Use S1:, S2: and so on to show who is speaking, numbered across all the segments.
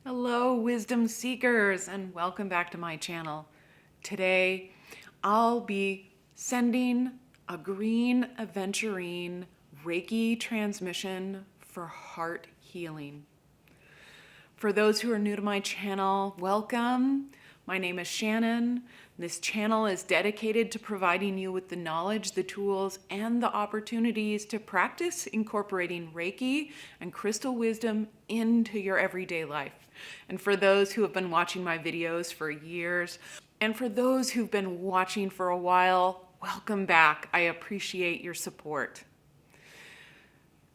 S1: Hello, wisdom seekers, and welcome back to my channel. Today, I'll be sending a Green Aventurine Reiki transmission for heart healing. For those who are new to my channel, welcome. My name is Shannon. This channel is dedicated to providing you with the knowledge, the tools, and the opportunities to practice incorporating Reiki and crystal wisdom into your everyday life. And for those who have been watching my videos for years, and for those who've been watching for a while, welcome back. I appreciate your support.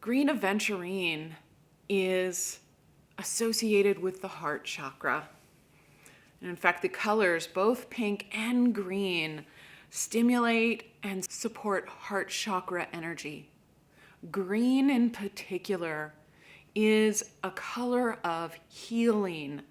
S1: Green Aventurine is associated with the heart chakra. And in fact, the colors, both pink and green, stimulate and support heart chakra energy. Green in particular is a color of healing,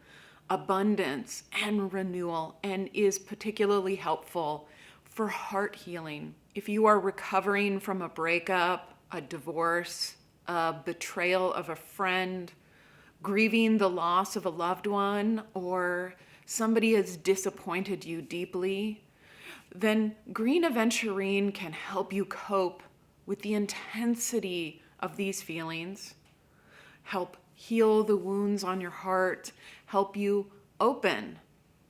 S1: abundance, and renewal, and is particularly helpful for heart healing. If you are recovering from a breakup, a divorce, a betrayal of a friend, grieving the loss of a loved one, or somebody has disappointed you deeply, then Green Aventurine can help you cope with the intensity of these feelings, help heal the wounds on your heart, help you open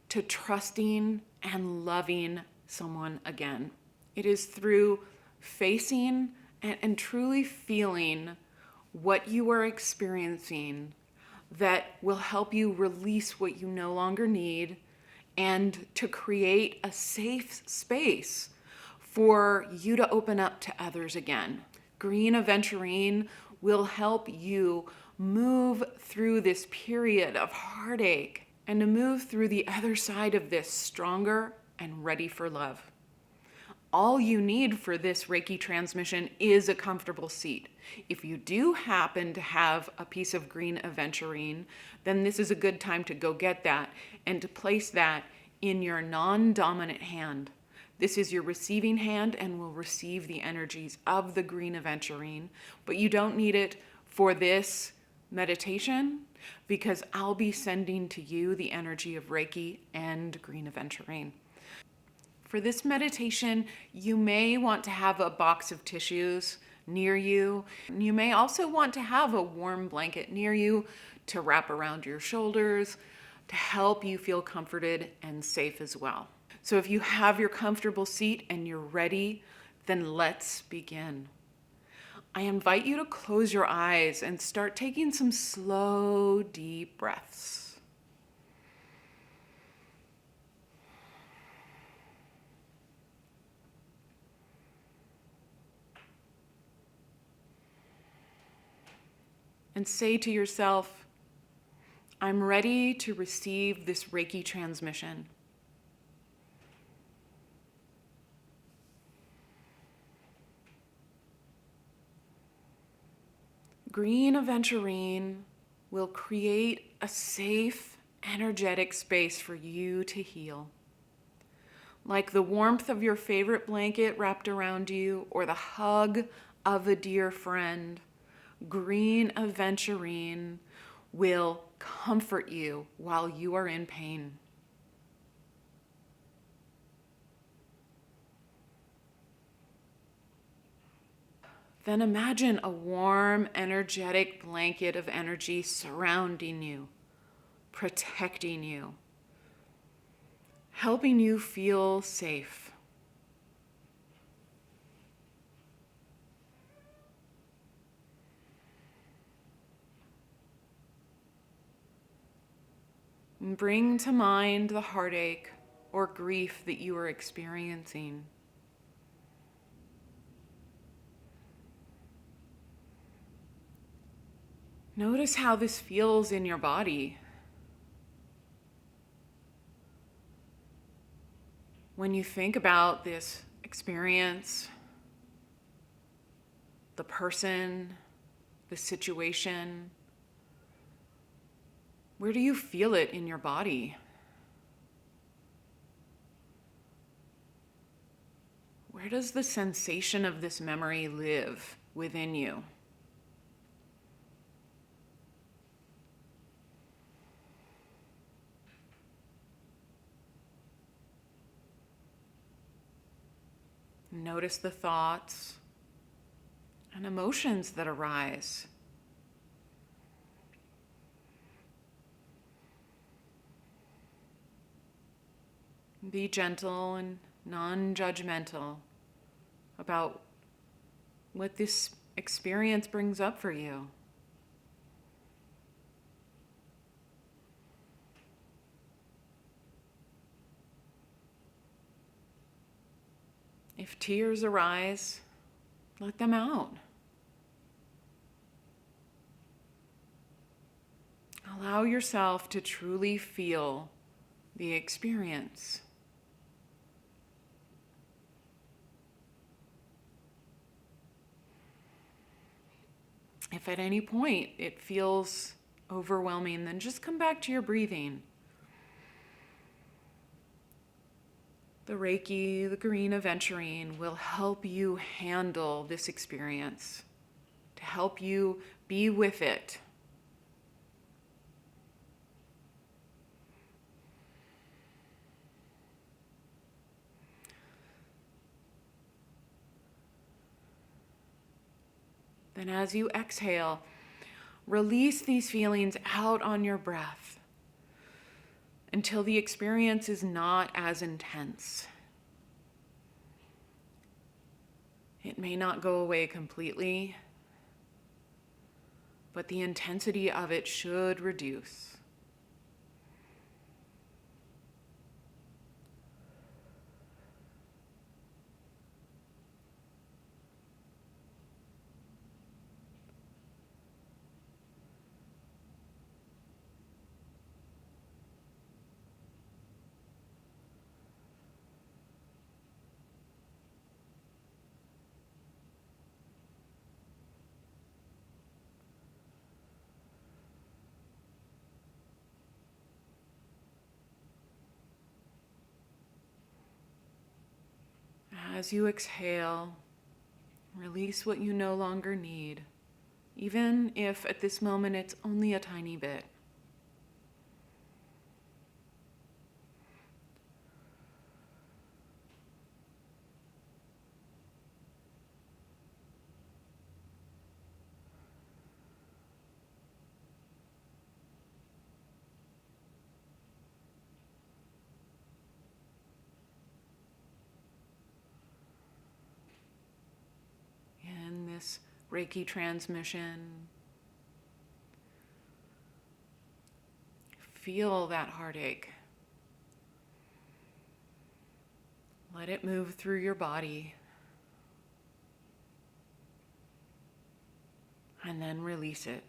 S1: to trusting and loving someone again. It is through facing and truly feeling what you are experiencing that will help you release what you no longer need and to create a safe space for you to open up to others again. Green Aventurine will help you move through this period of heartache and to move through the other side of this stronger and ready for love. All you need for this Reiki transmission is a comfortable seat. If you do happen to have a piece of Green Aventurine, then this is a good time to go get that and to place that in your non-dominant hand. This is your receiving hand and will receive the energies of the Green Aventurine, but you don't need it for this meditation because I'll be sending to you the energy of Reiki and Green Aventurine. For this meditation, you may want to have a box of tissues near you. You may also want to have a warm blanket near you to wrap around your shoulders to help you feel comforted and safe as well. So if you have your comfortable seat and you're ready, then let's begin. I invite you to close your eyes and start taking some slow, deep breaths. And say to yourself, I'm ready to receive this Reiki transmission. Green Aventurine will create a safe, energetic space for you to heal. Like the warmth of your favorite blanket wrapped around you or the hug of a dear friend, Green Aventurine will comfort you while you are in pain. Then imagine a warm, energetic blanket of energy surrounding you, protecting you, helping you feel safe. Bring to mind the heartache or grief that you are experiencing. Notice how this feels in your body. When you think about this experience, the person, the situation, where do you feel it in your body? Where does the sensation of this memory live within you? notice the thoughts and emotions that arise. Be gentle and non-judgmental about what this experience brings up for you. If tears arise, let them out. Allow yourself to truly feel the experience. If at any point it feels overwhelming, then just come back to your breathing. The Reiki, the Green Aventurine, will help you handle this experience, to help you be with it. Then as you exhale, release these feelings out on your breath until the experience is not as intense. It may not go away completely, but the intensity of it should reduce. As you exhale, release what you no longer need, even if at this moment it's only a tiny bit. This Reiki transmission. Feel that heartache. Let it move through your body. And then release it.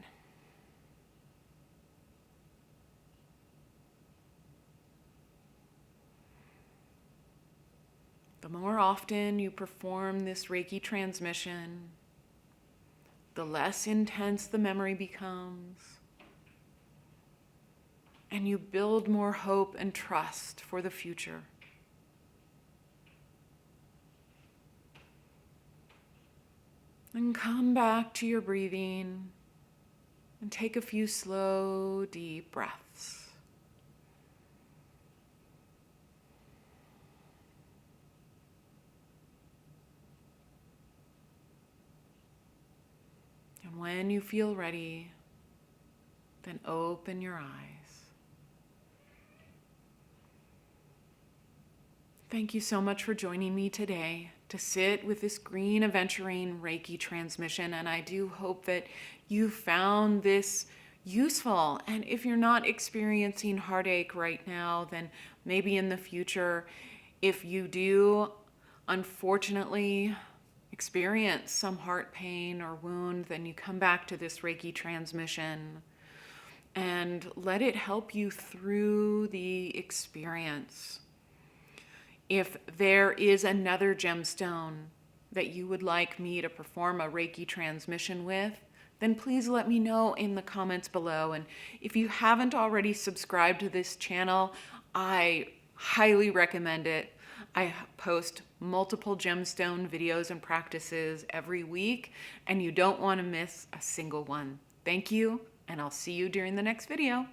S1: The more often you perform this Reiki transmission, the less intense the memory becomes, and you build more hope and trust for the future. And come back to your breathing and take a few slow, deep breaths. And when you feel ready, then open your eyes. Thank you so much for joining me today to sit with this Green Aventurine Reiki transmission, and I do hope that you found this useful. And if you're not experiencing heartache right now, then maybe in the future, if you do, unfortunately, experience some heart pain or wound, then you come back to this Reiki transmission and let it help you through the experience. If there is another gemstone that you would like me to perform a Reiki transmission with, then please let me know in the comments below. And if you haven't already subscribed to this channel, I highly recommend it. I post multiple gemstone videos and practices every week, and you don't want to miss a single one. Thank you, and I'll see you during the next video.